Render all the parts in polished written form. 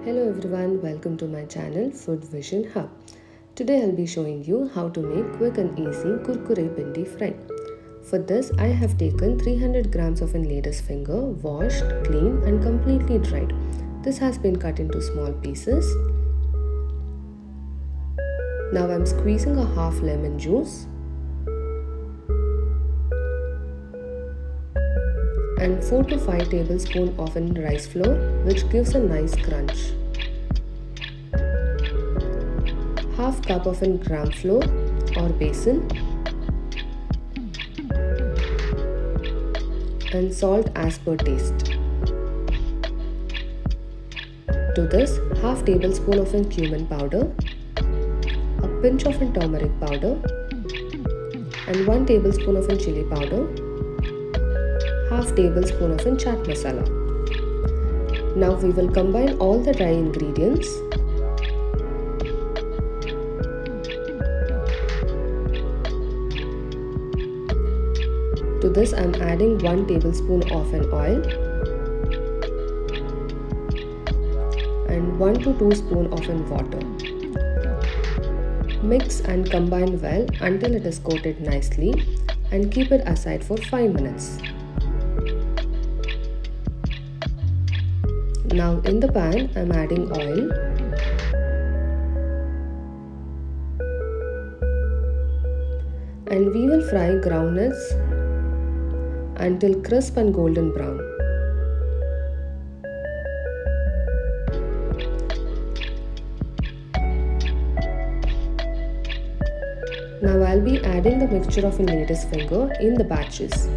Hello everyone, welcome to my channel Food Vision Hub. Today I'll be showing you how to make quick and easy Kurkure Bhindi fry. For this I have taken 300 grams of an lady's finger, washed, cleaned and completely dried. This has been cut into small pieces. Now I'm squeezing a half lemon juice and 4 to 5 tablespoons of rice flour, which gives a nice crunch. Half cup of gram flour or besan and salt as per taste. To this, half tablespoon of cumin powder, a pinch of turmeric powder and 1 tablespoon of chili powder, half tablespoon of chaat masala. Now we will combine all the dry ingredients . To this I am adding 1 tablespoon of oil and 1 to 2 spoons of water. Mix and combine well until it is coated nicely and keep it aside for 5 minutes. Now in the pan I am adding oil and we will fry groundnuts until crisp and golden brown. Now I'll be adding the mixture of lady's finger in the batches.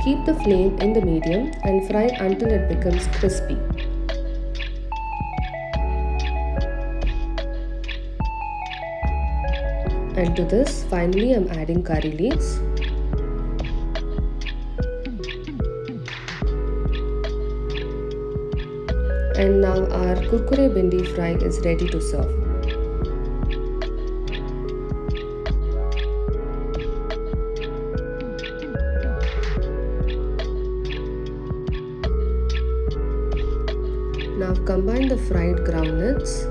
Keep the flame in the medium and fry until it becomes crispy. And to this, finally I'm adding curry leaves . And now our Kurkure Bhindi fry is ready to serve. Now combine the fried groundnuts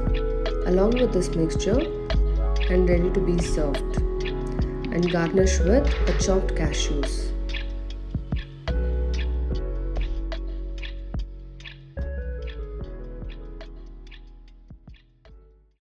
along with this mixture and ready to be served, and garnish with chopped cashews.